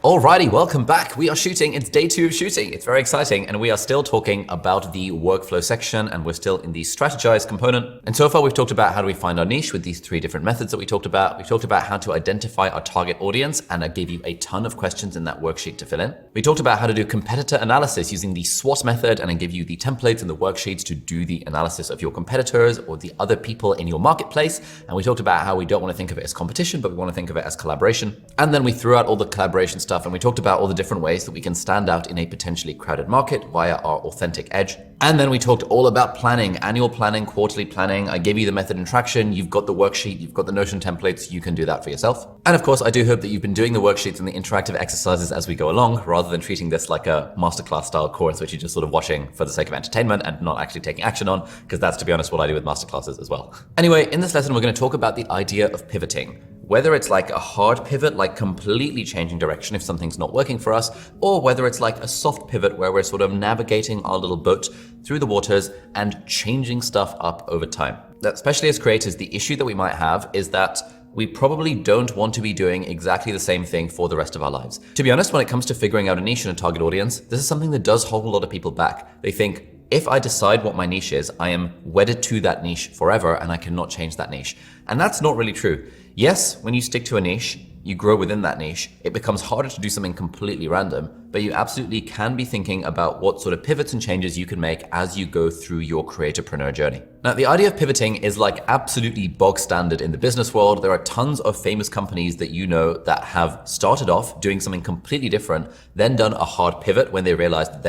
Alrighty, welcome back. We are shooting. It's day 2 of shooting. It's very exciting. And we are still talking about the workflow section, and we're still in the strategize component. And so far we've talked about how do we find our niche with these 3 different methods that we talked about. We've talked about how to identify our target audience, and I gave you a ton of questions in that worksheet to fill in. We talked about how to do competitor analysis using the SWOT method, and I give you the templates and the worksheets to do the analysis of your competitors or the other people in your marketplace. And we talked about how we don't want to think of it as competition, but we want to think of it as collaboration. And then we threw out all the collaboration stuff, and we talked about all the different ways that we can stand out in a potentially crowded market via our authentic edge. And then we talked all about planning, annual planning, quarterly planning. I gave you the method and traction. You've got the worksheet, you've got the Notion templates. You can do that for yourself. And of course, I do hope that you've been doing the worksheets and the interactive exercises as we go along, rather than treating this like a masterclass style course, which you're just sort of watching for the sake of entertainment and not actually taking action on, because that's, to be honest, what I do with masterclasses as well. Anyway, in this lesson, we're going to talk about the idea of pivoting. Whether it's like a hard pivot, like completely changing direction if something's not working for us, or whether it's like a soft pivot where we're sort of navigating our little boat through the waters and changing stuff up over time. Especially as creators, the issue that we might have is that we probably don't want to be doing exactly the same thing for the rest of our lives. To be honest, when it comes to figuring out a niche and a target audience, this is something that does hold a lot of people back. They think, if I decide what my niche is, I am wedded to that niche forever and I cannot change that niche. And that's not really true. Yes, when you stick to a niche, you grow within that niche. It becomes harder to do something completely random, but you absolutely can be thinking about what sort of pivots and changes you can make as you go through your creatorpreneur journey. Now, the idea of pivoting is like absolutely bog standard in the business world. There are tons of famous companies that you know that have started off doing something completely different, then done a hard pivot when they realized that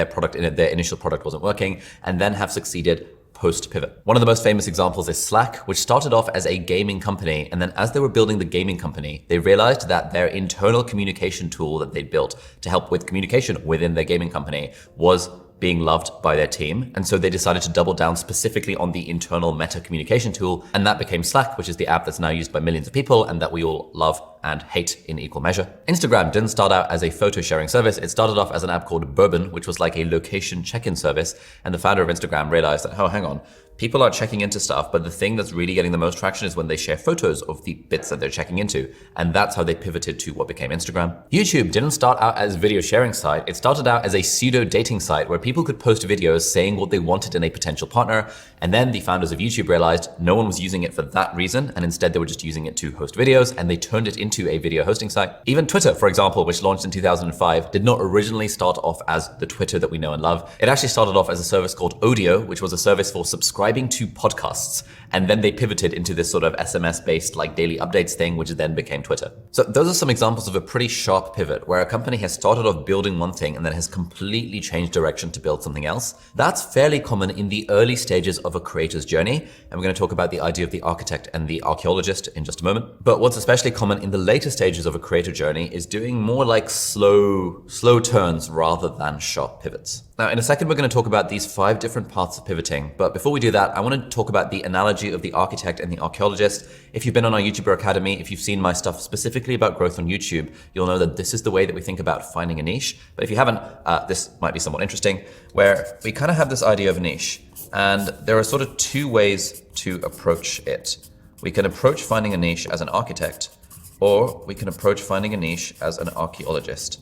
their initial product wasn't working, and then have succeeded post-pivot. One of the most famous examples is Slack, which started off as a gaming company. And then as they were building the gaming company, they realized that their internal communication tool that they built to help with communication within their gaming company was being loved by their team. And so they decided to double down specifically on the internal meta communication tool. And that became Slack, which is the app that's now used by millions of people and that we all love and hate in equal measure. Instagram didn't start out as a photo sharing service. It started off as an app called Bourbon, which was like a location check-in service. And the founder of Instagram realized that, oh, hang on, people are checking into stuff, but the thing that's really getting the most traction is when they share photos of the bits that they're checking into. And that's how they pivoted to what became Instagram. YouTube didn't start out as a video sharing site. It started out as a pseudo dating site where people could post videos saying what they wanted in a potential partner. And then the founders of YouTube realized no one was using it for that reason. And instead they were just using it to host videos, and they turned it into a video hosting site. Even Twitter, for example, which launched in 2005, did not originally start off as the Twitter that we know and love. It actually started off as a service called Audio, which was a service for subscribing to podcasts. And then they pivoted into this sort of SMS-based like daily updates thing, which then became Twitter. So those are some examples of a pretty sharp pivot where a company has started off building one thing and then has completely changed direction to build something else. That's fairly common in the early stages of a creator's journey. And we're going to talk about the idea of the architect and the archaeologist in just a moment. But what's especially common in the later stages of a creator journey is doing more like slow turns rather than sharp pivots. Now, in a second, we're going to talk about these 5 different paths of pivoting. But before we do that, I want to talk about the analogy of the architect and the archaeologist. If you've been on our YouTuber Academy, if you've seen my stuff specifically about growth on YouTube, you'll know that this is the way that we think about finding a niche. But if you haven't, this might be somewhat interesting, where we kind of have this idea of a niche. And there are sort of 2 ways to approach it. We can approach finding a niche as an architect, or we can approach finding a niche as an archaeologist.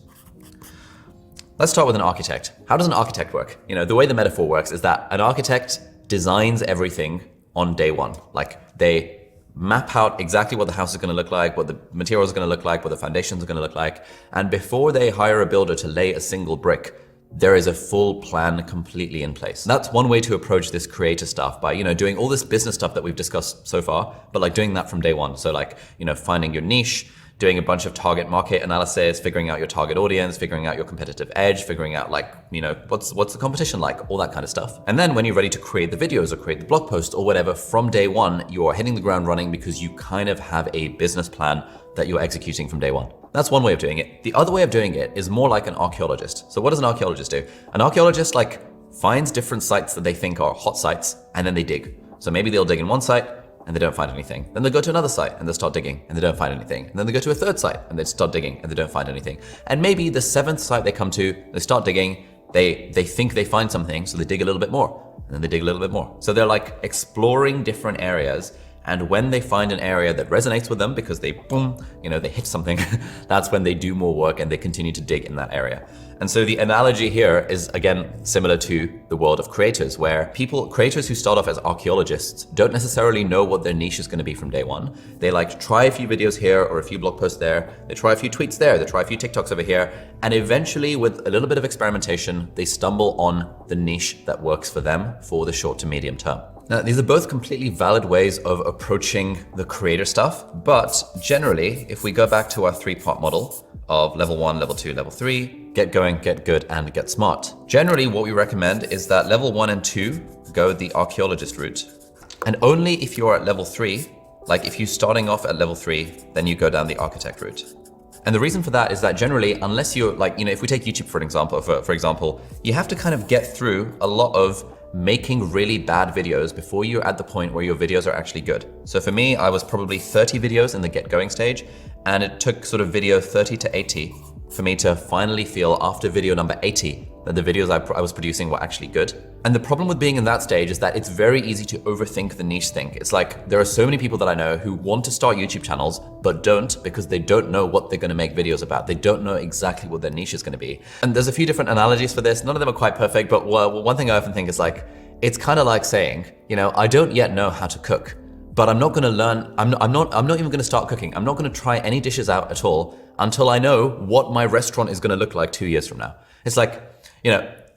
Let's start with an architect. How does an architect work? You know, the way the metaphor works is that an architect designs everything on day one. Like they map out exactly what the house is going to look like, what the materials are going to look like, what the foundations are going to look like. And before they hire a builder to lay a single brick, there is a full plan completely in place. That's one way to approach this creator stuff by, doing all this business stuff that we've discussed so far, but like doing that from day one. So like, finding your niche, doing a bunch of target market analysis, figuring out your target audience, figuring out your competitive edge, figuring out like, what's the competition like, all that kind of stuff. And then when you're ready to create the videos or create the blog post or whatever, from day one, you are hitting the ground running because you kind of have a business plan that you're executing from day one. That's one way of doing it. The other way of doing it is more like an archaeologist. So what does an archaeologist do? An archaeologist finds different sites that they think are hot sites, and then they dig. So maybe they'll dig in one site and they don't find anything. Then they go to another site and they start digging and they don't find anything. And then they go to a third site and they start digging and they don't find anything. And maybe the 7th site they come to, they start digging, they think they find something, so they dig a little bit more, and then they dig a little bit more. So they're like exploring different areas And when they find an area that resonates with them because they, boom, they hit something, that's when they do more work and they continue to dig in that area. And so the analogy here is, again, similar to the world of creators, where creators who start off as archaeologists don't necessarily know what their niche is going to be from day one. They try a few videos here or a few blog posts there, they try a few tweets there, they try a few TikToks over here, and eventually with a little bit of experimentation, they stumble on the niche that works for them for the short to medium term. Now, these are both completely valid ways of approaching the creator stuff, but generally, if we go back to our 3-part model of level 1, level 2, level 3, get going, get good, and get smart. Generally, what we recommend is that level 1 and 2 go the archaeologist route. And only if you're at level 3, like if you're starting off at level 3, then you go down the architect route. And the reason for that is that generally, unless you're if we take YouTube for example, you have to kind of get through a lot of making really bad videos before you're at the point where your videos are actually good. So for me, I was probably 30 videos in the get going stage, and it took sort of video 30 to 80 for me to finally feel after video number 80 that the videos I was producing were actually good. And the problem with being in that stage is that it's very easy to overthink the niche thing. It's like there are so many people that I know who want to start YouTube channels, but don't, because they don't know what they're going to make videos about. They don't know exactly what their niche is going to be. And there's a few different analogies for this. None of them are quite perfect, but one thing I often think is it's kind of like saying, I don't yet know how to cook, but I'm not going to learn. I'm not even going to start cooking. I'm not going to try any dishes out at all until I know what my restaurant is going to look like 2 years from now. It's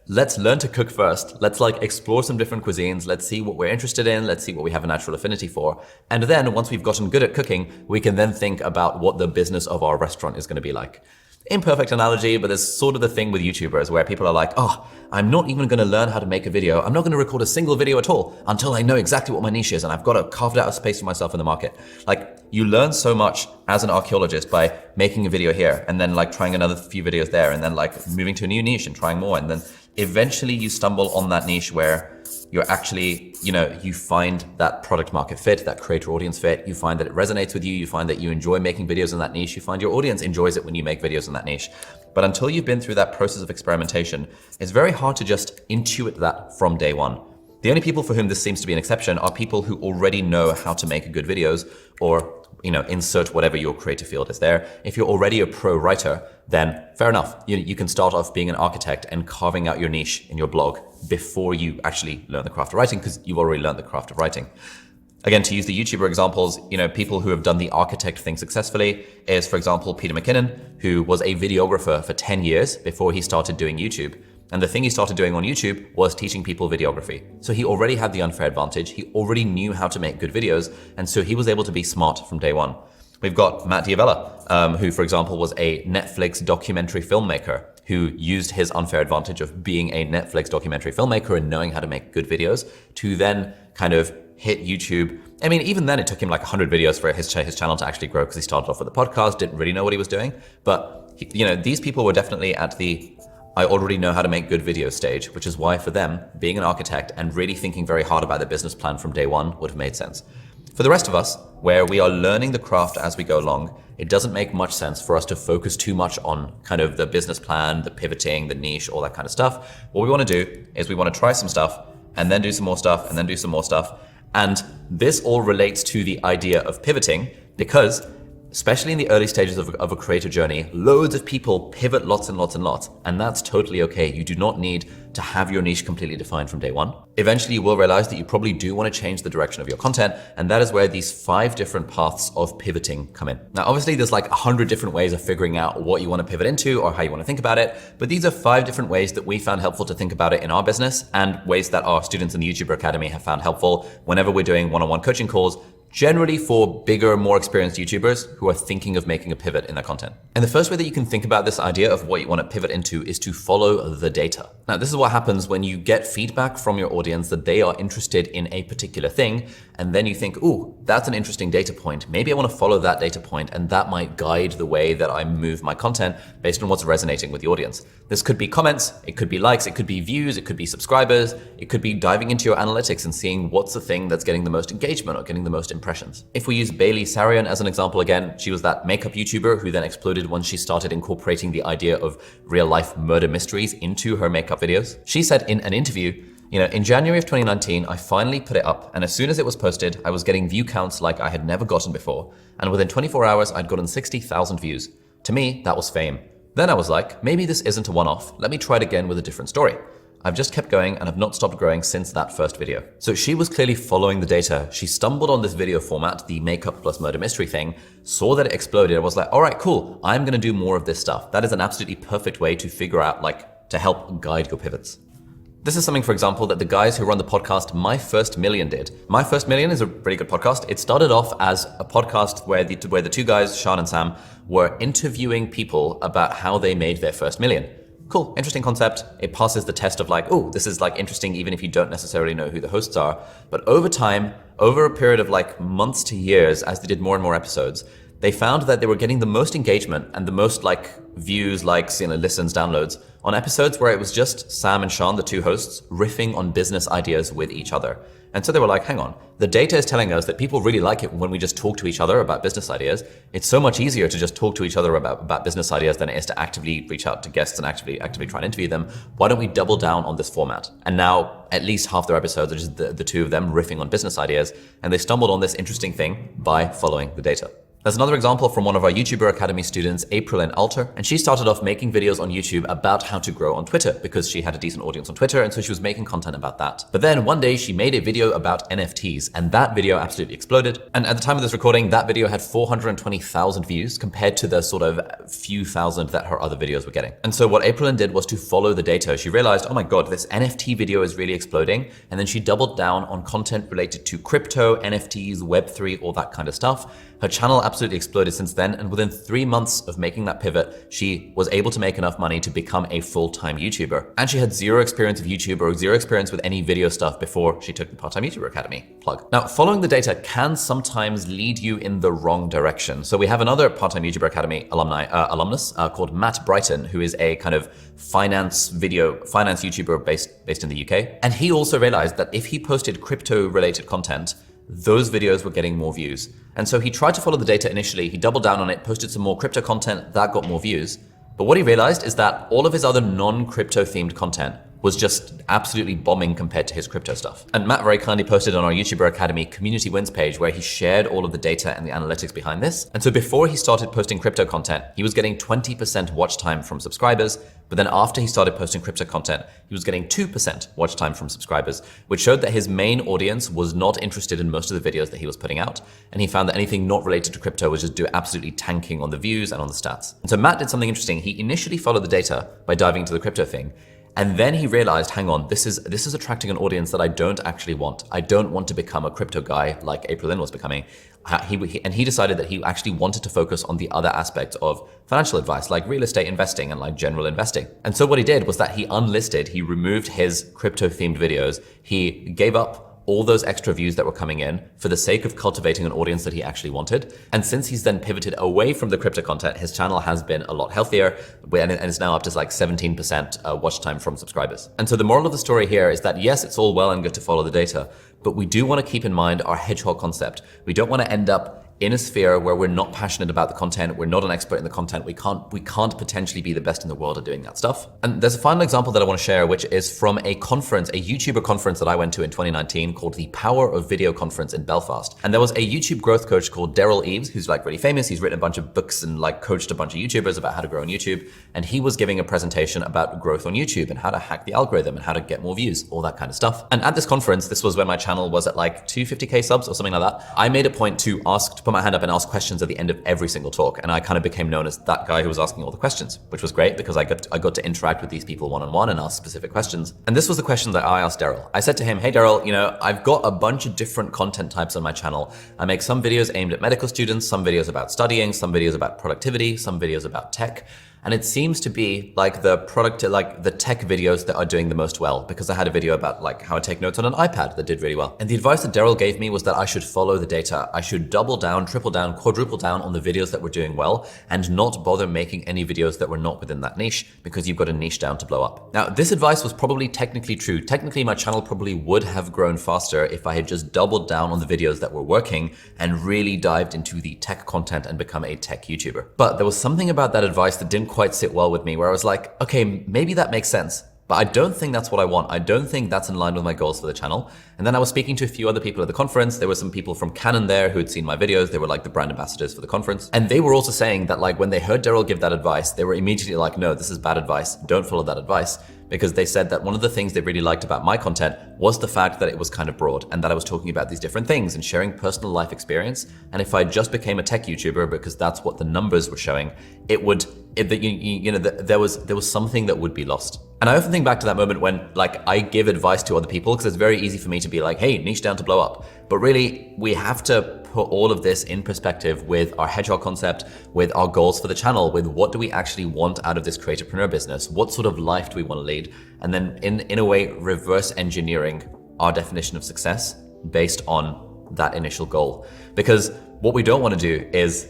let's learn to cook first. Let's explore some different cuisines. Let's see what we're interested in. Let's see what we have a natural affinity for. And then once we've gotten good at cooking, we can then think about what the business of our restaurant is going to be like. Imperfect analogy, but there's sort of the thing with YouTubers where people are like, oh, I'm not even going to learn how to make a video. I'm not going to record a single video at all until I know exactly what my niche is and I've got to carve out a space for myself in the market. You learn so much as an archaeologist by making a video here and then trying another few videos there and then moving to a new niche and trying more. And then eventually you stumble on that niche where you're actually, you find that product market fit, that creator audience fit, you find that it resonates with you, you find that you enjoy making videos in that niche, you find your audience enjoys it when you make videos in that niche. But until you've been through that process of experimentation, it's very hard to just intuit that from day one. The only people for whom this seems to be an exception are people who already know how to make good videos or insert whatever your creative field is there. If you're already a pro writer, then fair enough. You can start off being an architect and carving out your niche in your blog before you actually learn the craft of writing, because you've already learned the craft of writing. Again, to use the YouTuber examples, people who have done the architect thing successfully is, for example, Peter McKinnon, who was a videographer for 10 years before he started doing YouTube. And the thing he started doing on YouTube was teaching people videography. So he already had the unfair advantage. He already knew how to make good videos. And so he was able to be smart from day one. We've got Matt D'Avella, who, for example, was a Netflix documentary filmmaker who used his unfair advantage of being a Netflix documentary filmmaker and knowing how to make good videos to then kind of hit YouTube. I mean, even then it took him 100 videos for his channel to actually grow because he started off with a podcast, didn't really know what he was doing. But, these people were definitely at the I already know how to make good videos stage, which is why for them, being an architect and really thinking very hard about their business plan from day one would have made sense. For the rest of us, where we are learning the craft as we go along, it doesn't make much sense for us to focus too much on kind of the business plan, the pivoting, the niche, all that kind of stuff. What we want to do is we want to try some stuff and then do some more stuff and then do some more stuff. And this all relates to the idea of pivoting because especially in the early stages of a creator journey, loads of people pivot lots and lots and lots, and that's totally okay. You do not need to have your niche completely defined from day one. Eventually, you will realize that you probably do want to change the direction of your content, and that is where these 5 different paths of pivoting come in. Now, obviously, there's 100 different ways of figuring out what you want to pivot into or how you want to think about it, but these are 5 different ways that we found helpful to think about it in our business and ways that our students in the YouTuber Academy have found helpful whenever we're doing one-on-one coaching calls, generally for bigger, more experienced YouTubers who are thinking of making a pivot in their content. And the first way that you can think about this idea of what you want to pivot into is to follow the data. Now, this is what happens when you get feedback from your audience that they are interested in a particular thing, and then you think, ooh, that's an interesting data point. Maybe I want to follow that data point, and that might guide the way that I move my content based on what's resonating with the audience. This could be comments, it could be likes, it could be views, it could be subscribers, it could be diving into your analytics and seeing what's the thing that's getting the most engagement or getting the most impressions. If we use Bailey Sarian as an example again, she was that makeup YouTuber who then exploded once she started incorporating the idea of real life murder mysteries into her makeup videos. She said in an interview, In January of 2019, I finally put it up, and as soon as it was posted, I was getting view counts like I had never gotten before. And within 24 hours, I'd gotten 60,000 views. To me, that was fame. Then I was like, maybe this isn't a one-off. Let me try it again with a different story. I've just kept going and have not stopped growing since that first video. So she was clearly following the data. She stumbled on this video format, the makeup plus murder mystery thing, saw that it exploded and was like, all right, cool. I'm going to do more of this stuff. That is an absolutely perfect way to figure out, to help guide your pivots. This is something, for example, that the guys who run the podcast My First Million did. My First Million is a really good podcast. It started off as a podcast where the two guys, Sean and Sam, were interviewing people about how they made their first million. Cool, interesting concept. It passes the test of this is interesting even if you don't necessarily know who the hosts are. But over time, over a period of months to years, as they did more and more episodes, they found that they were getting the most engagement and the most views, likes, listens, downloads on episodes where it was just Sam and Sean, the two hosts, riffing on business ideas with each other. And so they were like, hang on, the data is telling us that people really like it when we just talk to each other about business ideas. It's so much easier to just talk to each other about business ideas than it is to actively reach out to guests and actively try and interview them. Why don't we double down on this format? And now at least half their episodes are just the two of them riffing on business ideas. And they stumbled on this interesting thing by following the data. There's another example from one of our YouTuber Academy students, April in Alter, and she started off making videos on YouTube about how to grow on Twitter because she had a decent audience on Twitter, and so she was making content about that. But then one day she made a video about NFTs, and that video absolutely exploded. And at the time of this recording, that video had 420,000 views compared to the sort of few thousand that her other videos were getting. And so what April did was to follow the data. She realized, oh my God, this NFT video is really exploding. And then she doubled down on content related to crypto, NFTs, Web3, all that kind of stuff. Her channel absolutely exploded since then, and within 3 months of making that pivot, she was able to make enough money to become a full-time YouTuber. And she had zero experience of YouTube or zero experience with any video stuff before she took the Part-Time YouTuber Academy plug. Now, following the data can sometimes lead you in the wrong direction. So we have another Part-Time YouTuber Academy alumnus called Matt Brighton, who is a kind of finance YouTuber based in the UK. And he also realized that if he posted crypto-related content, those videos were getting more views. And so he tried to follow the data initially, he doubled down on it, posted some more crypto content, that got more views. But what he realized is that all of his other non-crypto themed content was just absolutely bombing compared to his crypto stuff. And Matt very kindly posted on our YouTuber Academy community wins page where he shared all of the data and the analytics behind this. And so before he started posting crypto content, he was getting 20% watch time from subscribers. But then after he started posting crypto content, he was getting 2% watch time from subscribers, which showed that his main audience was not interested in most of the videos that he was putting out. And he found that anything not related to crypto was just absolutely tanking on the views and on the stats. And so Matt did something interesting. He initially followed the data by diving into the crypto thing. And then he realized, hang on, this is attracting an audience that I don't actually want. I don't want to become a crypto guy like April Lynn was becoming. He decided that he actually wanted to focus on the other aspects of financial advice, like real estate investing and like general investing. And so what he did was that he unlisted, he removed his crypto themed videos. He gave up all those extra views that were coming in for the sake of cultivating an audience that he actually wanted. And since he's then pivoted away from the crypto content, his channel has been a lot healthier and it's now up to like 17% watch time from subscribers. And so the moral of the story here is that yes, it's all well and good to follow the data, but we do want to keep in mind our hedgehog concept. We don't want to end up in a sphere where we're not passionate about the content, we're not an expert in the content, we can't potentially be the best in the world at doing that stuff. And there's a final example that I want to share, which is from a conference, a YouTuber conference that I went to in 2019 called the Power of Video Conference in Belfast. And there was a YouTube growth coach called Daryl Eves, who's like really famous. He's written a bunch of books and like coached a bunch of YouTubers about how to grow on YouTube. And he was giving a presentation about growth on YouTube and how to hack the algorithm and how to get more views, all that kind of stuff. And at this conference, this was when my channel was at like 250K subs or something like that. I made a point to put my hand up and ask questions at the end of every single talk. And I kind of became known as that guy who was asking all the questions, which was great because I got to interact with these people one-on-one and ask specific questions. And this was the question that I asked Daryl. I said to him, hey Daryl, I've got a bunch of different content types on my channel. I make some videos aimed at medical students, some videos about studying, some videos about productivity, some videos about tech. And it seems to be like the tech videos that are doing the most well, because I had a video about like how I take notes on an iPad that did really well. And the advice that Daryl gave me was that I should follow the data. I should double down, triple down, quadruple down on the videos that were doing well and not bother making any videos that were not within that niche, because you've got a niche down to blow up. Now, this advice was probably technically true. Technically, my channel probably would have grown faster if I had just doubled down on the videos that were working and really dived into the tech content and become a tech YouTuber. But there was something about that advice that didn't quite sit well with me, where I was like, okay, maybe that makes sense, But I don't think that's what I want. I don't think that's in line with my goals for the channel. And then I was speaking to a few other people at the conference. There were some people from Canon there who had seen my videos. They were like the brand ambassadors for the conference. And they were also saying that like when they heard Daryl give that advice, they were immediately like, no, this is bad advice. Don't follow that advice. Because they said that one of the things they really liked about my content was the fact that it was kind of broad and that I was talking about these different things and sharing personal life experience. And if I just became a tech YouTuber because that's what the numbers were showing, there was something that would be lost. And I often think back to that moment when like I give advice to other people because it's very easy for me to be like, hey, niche down to blow up. But really, we have to put all of this in perspective with our hedgehog concept, with our goals for the channel, with what do we actually want out of this creatorpreneur business? What sort of life do we want to lead? And then in a way, reverse engineering our definition of success based on that initial goal. Because what we don't want to do is,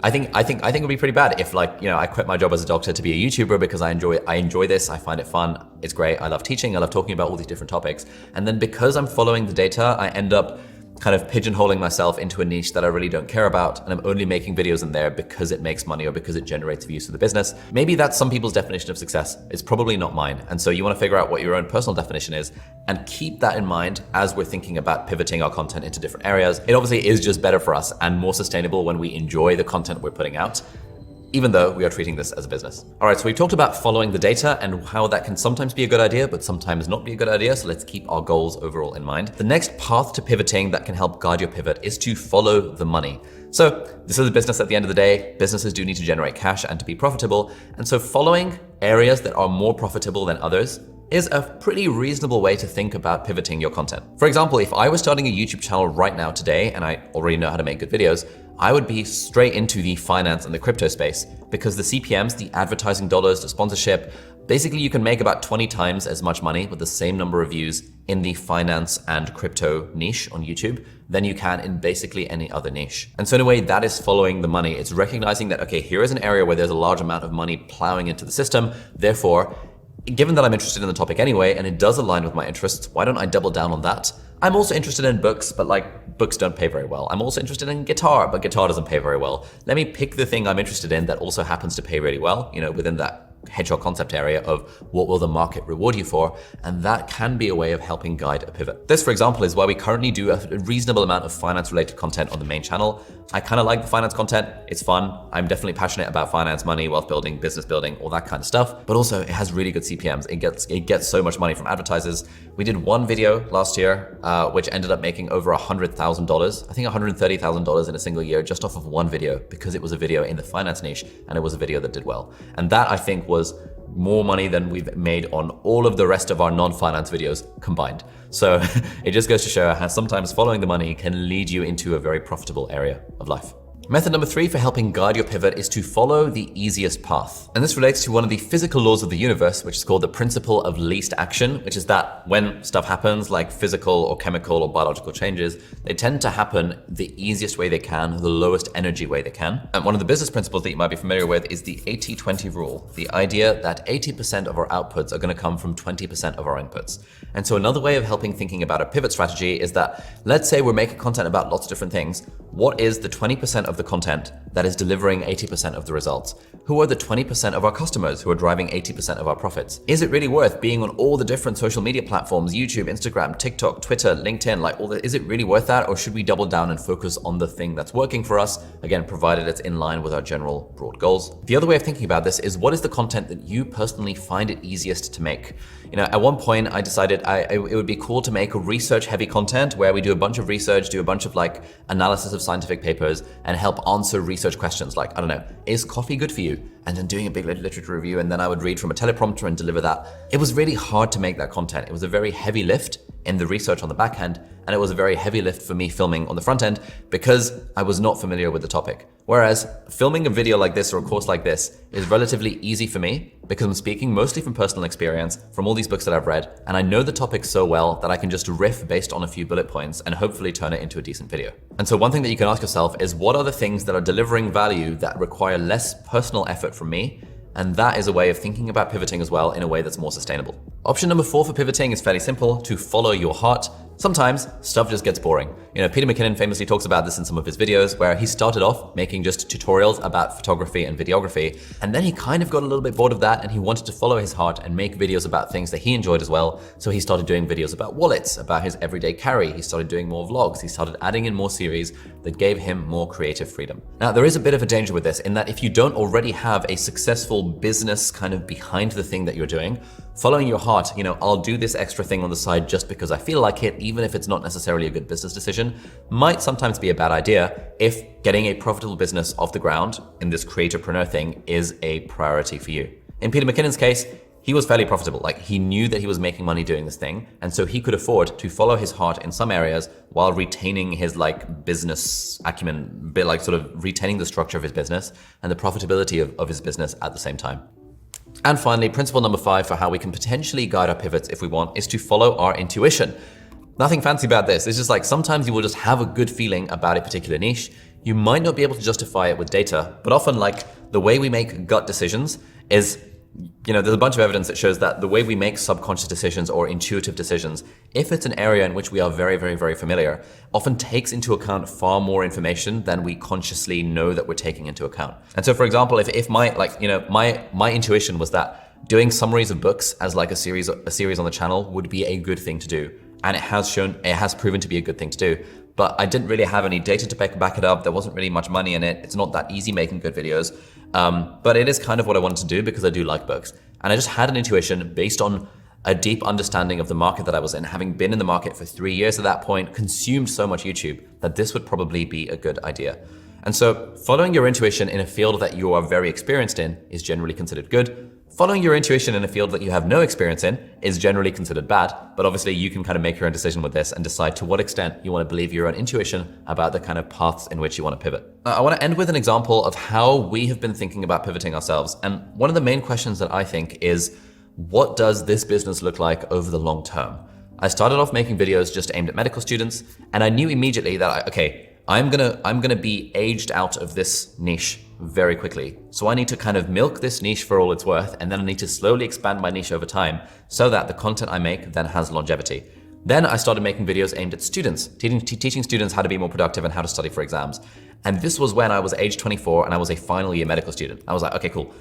I think it would be pretty bad if I quit my job as a doctor to be a YouTuber because I enjoy this, I find it fun, it's great, I love teaching, I love talking about all these different topics. And then because I'm following the data, I end up kind of pigeonholing myself into a niche that I really don't care about, and I'm only making videos in there because it makes money or because it generates views for the business. Maybe that's some people's definition of success. It's probably not mine. And so you want to figure out what your own personal definition is and keep that in mind as we're thinking about pivoting our content into different areas. It obviously is just better for us and more sustainable when we enjoy the content we're putting out, even though we are treating this as a business. All right, so we've talked about following the data and how that can sometimes be a good idea, but sometimes not be a good idea. So let's keep our goals overall in mind. The next path to pivoting that can help guide your pivot is to follow the money. So this is a business at the end of the day. Businesses do need to generate cash and to be profitable. And so following areas that are more profitable than others is a pretty reasonable way to think about pivoting your content. For example, if I was starting a YouTube channel right now today, and I already know how to make good videos, I would be straight into the finance and the crypto space because the CPMs, the advertising dollars, the sponsorship, basically you can make about 20 times as much money with the same number of views in the finance and crypto niche on YouTube than you can in basically any other niche. And so in a way, that is following the money. It's recognizing that, okay, here is an area where there's a large amount of money plowing into the system. Therefore, given that I'm interested in the topic anyway, and it does align with my interests, why don't I double down on that? I'm also interested in books, but books don't pay very well. I'm also interested in guitar, but guitar doesn't pay very well. Let me pick the thing I'm interested in that also happens to pay really well, within that hedgehog concept area of what will the market reward you for, and that can be a way of helping guide a pivot. This, for example, is why we currently do a reasonable amount of finance-related content on the main channel. I kind of like the finance content. It's fun. I'm definitely passionate about finance, money, wealth building, business building, all that kind of stuff. But also, it has really good CPMs. It gets so much money from advertisers. We did one video last year, which ended up making over $100,000. I think $130,000 in a single year just off of one video because it was a video in the finance niche and it was a video that did well. And that, I think, was more money than we've made on all of the rest of our non-finance videos combined. So it just goes to show how sometimes following the money can lead you into a very profitable area of life. Method number 3 for helping guide your pivot is to follow the easiest path. And this relates to one of the physical laws of the universe, which is called the principle of least action, which is that when stuff happens like physical or chemical or biological changes, they tend to happen the easiest way they can, the lowest energy way they can. And one of the business principles that you might be familiar with is the 80-20 rule, the idea that 80% of our outputs are going to come from 20% of our inputs. And so another way of helping thinking about a pivot strategy is that, let's say we're making content about lots of different things. What is the 20% of the content that is delivering 80% of the results? Who are the 20% of our customers who are driving 80% of our profits? Is it really worth being on all the different social media platforms, YouTube, Instagram, TikTok, Twitter, LinkedIn, is it really worth that? Or should we double down and focus on the thing that's working for us? Again, provided it's in line with our general broad goals. The other way of thinking about this is what is the content that you personally find it easiest to make? At one point I decided it would be cool to make a research heavy content where we do a bunch of research, do a bunch of analysis of scientific papers and help answer research questions like, is coffee good for you? And then doing a big literature review, and then I would read from a teleprompter and deliver that. It was really hard to make that content. It was a very heavy lift in the research on the back end, and it was a very heavy lift for me filming on the front end because I was not familiar with the topic. Whereas filming a video like this or a course like this is relatively easy for me because I'm speaking mostly from personal experience, from all these books that I've read, and I know the topic so well that I can just riff based on a few bullet points and hopefully turn it into a decent video. And so one thing that you can ask yourself is, what are the things that are delivering value that require less personal effort from me? And that is a way of thinking about pivoting as well in a way that's more sustainable. Option number 4 for pivoting is fairly simple: to follow your heart. sometimes stuff just gets boring. Peter McKinnon famously talks about this in some of his videos, where he started off making just tutorials about photography and videography, and then he kind of got a little bit bored of that and he wanted to follow his heart and make videos about things that he enjoyed as well. So he started doing videos about wallets, about his everyday carry. He started doing more vlogs. He started adding in more series that gave him more creative freedom. Now, there is a bit of a danger with this in that if you don't already have a successful business kind of behind the thing that you're doing, following your heart, I'll do this extra thing on the side just because I feel like it, even if it's not necessarily a good business decision, might sometimes be a bad idea if getting a profitable business off the ground in this creatorpreneur thing is a priority for you. In Peter McKinnon's case, he was fairly profitable. Like, he knew that he was making money doing this thing, and so he could afford to follow his heart in some areas while retaining his business acumen, sort of retaining the structure of his business and the profitability of his business at the same time. And finally, principle number 5 for how we can potentially guide our pivots if we want is to follow our intuition. Nothing fancy about this. It's just sometimes you will just have a good feeling about a particular niche. You might not be able to justify it with data, but often the way we make gut decisions is, there's a bunch of evidence that shows that the way we make subconscious decisions or intuitive decisions, if it's an area in which we are very, very, very familiar, often takes into account far more information than we consciously know that we're taking into account. And so, for example, if my intuition was that doing summaries of books as a series on the channel would be a good thing to do, and it has proven to be a good thing to do, but I didn't really have any data to back it up. There wasn't really much money in it. It's not that easy making good videos. But it is kind of what I wanted to do because I do like books. And I just had an intuition based on a deep understanding of the market that I was in, having been in the market for 3 years at that point, consumed so much YouTube, that this would probably be a good idea. And so following your intuition in a field that you are very experienced in is generally considered good. Following your intuition in a field that you have no experience in is generally considered bad, but obviously you can kind of make your own decision with this and decide to what extent you want to believe your own intuition about the kind of paths in which you want to pivot. I want to end with an example of how we have been thinking about pivoting ourselves. And one of the main questions that I think is, what does this business look like over the long term? I started off making videos just aimed at medical students, and I knew immediately that, I'm gonna be aged out of this niche very quickly. So I need to kind of milk this niche for all it's worth, and then I need to slowly expand my niche over time so that the content I make then has longevity. Then I started making videos aimed at students, teaching students how to be more productive and how to study for exams. And this was when I was age 24 and I was a final year medical student. I was like, okay, cool.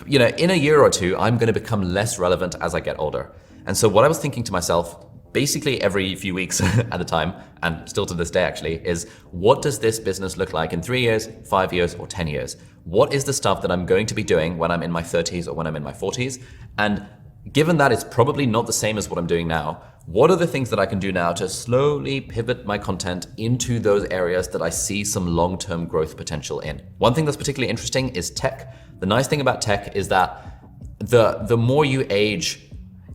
In a year or two, I'm gonna become less relevant as I get older. And so what I was thinking to myself, basically every few weeks at the time, and still to this day actually, is what does this business look like in 3 years, 5 years, or 10 years? What is the stuff that I'm going to be doing when I'm in my 30s or when I'm in my 40s? And given that it's probably not the same as what I'm doing now, what are the things that I can do now to slowly pivot my content into those areas that I see some long-term growth potential in? One thing that's particularly interesting is tech. The nice thing about tech is that the more you age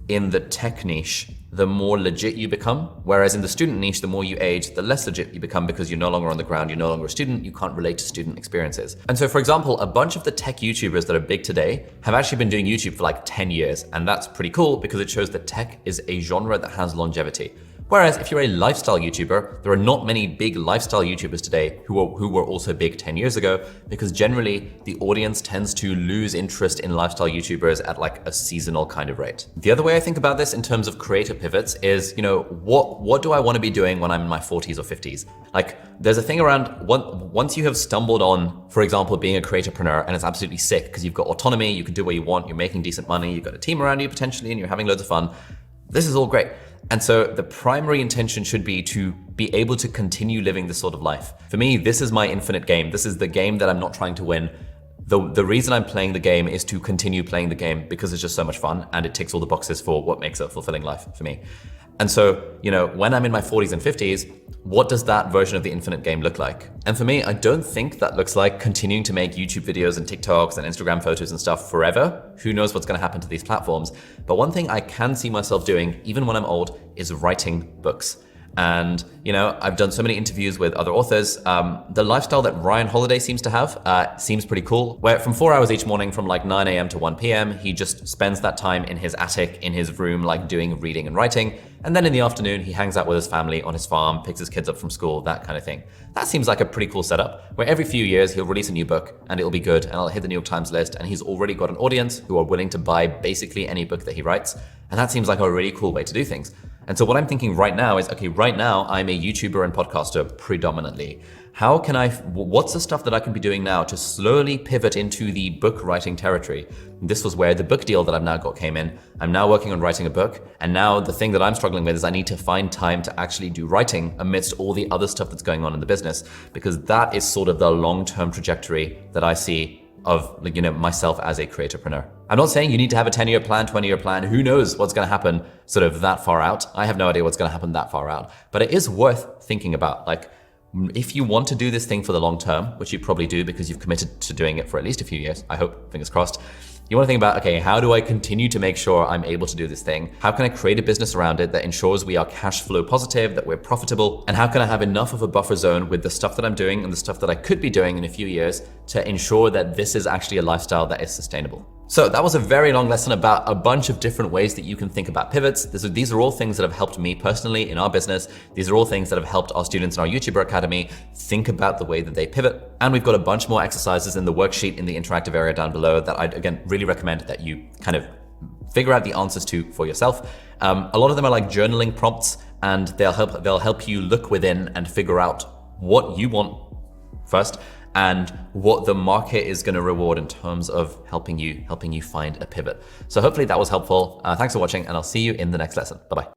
in the tech niche, the more legit you become. Whereas in the student niche, the more you age, the less legit you become because you're no longer on the ground, you're no longer a student, you can't relate to student experiences. And so, for example, a bunch of the tech YouTubers that are big today have actually been doing YouTube for 10 years. And that's pretty cool because it shows that tech is a genre that has longevity. Whereas if you're a lifestyle YouTuber, there are not many big lifestyle YouTubers today who were also big 10 years ago, because generally the audience tends to lose interest in lifestyle YouTubers at a seasonal kind of rate. The other way I think about this in terms of creator pivots is, what do I want to be doing when I'm in my 40s or 50s? There's a thing around once you have stumbled on, for example, being a creatorpreneur, and it's absolutely sick because you've got autonomy, you can do what you want, you're making decent money, you've got a team around you potentially, and you're having loads of fun. This is all great. And so the primary intention should be to be able to continue living this sort of life. For me, this is my infinite game. This is the game that I'm not trying to win. The reason I'm playing the game is to continue playing the game because it's just so much fun and it ticks all the boxes for what makes a fulfilling life for me. And so, when I'm in my 40s and 50s, what does that version of the infinite game look like? And for me, I don't think that looks like continuing to make YouTube videos and TikToks and Instagram photos and stuff forever. Who knows what's going to happen to these platforms? But one thing I can see myself doing, even when I'm old, is writing books. And, I've done so many interviews with other authors. The lifestyle that Ryan Holiday seems to have seems pretty cool, where from 4 hours each morning from 9 a.m. to 1 p.m., he just spends that time in his attic, in his room, doing reading and writing. And then in the afternoon, he hangs out with his family on his farm, picks his kids up from school, that kind of thing. That seems like a pretty cool setup, where every few years he'll release a new book and it'll be good and it'll hit the New York Times list, and he's already got an audience who are willing to buy basically any book that he writes. And that seems like a really cool way to do things. And so what I'm thinking right now is, okay, right now I'm a YouTuber and podcaster predominantly. How can what's the stuff that I can be doing now to slowly pivot into the book writing territory? This was where the book deal that I've now got came in. I'm now working on writing a book. And now the thing that I'm struggling with is I need to find time to actually do writing amidst all the other stuff that's going on in the business, because that is sort of the long-term trajectory that I see of, you know, myself as a creatorpreneur. I'm not saying you need to have a 10-year plan, 20-year plan. Who knows what's going to happen sort of that far out? I have no idea what's going to happen that far out, but it is worth thinking about. Like, if you want to do this thing for the long term, which you probably do because you've committed to doing it for at least a few years, I hope, fingers crossed, you want to think about, okay, how do I continue to make sure I'm able to do this thing? How can I create a business around it that ensures we are cash flow positive, that we're profitable? And how can I have enough of a buffer zone with the stuff that I'm doing and the stuff that I could be doing in a few years to ensure that this is actually a lifestyle that is sustainable? So that was a very long lesson about a bunch of different ways that you can think about pivots. These are all things that have helped me personally in our business. These are all things that have helped our students in our YouTuber Academy think about the way that they pivot. And we've got a bunch more exercises in the worksheet in the interactive area down below that I'd, again, really recommend that you kind of figure out the answers to for yourself. A lot of them are like journaling prompts, and they'll help you look within and figure out what you want first, and what the market is going to reward in terms of helping you find a pivot. So hopefully that was helpful. Thanks for watching, and I'll see you in the next lesson. Bye-bye.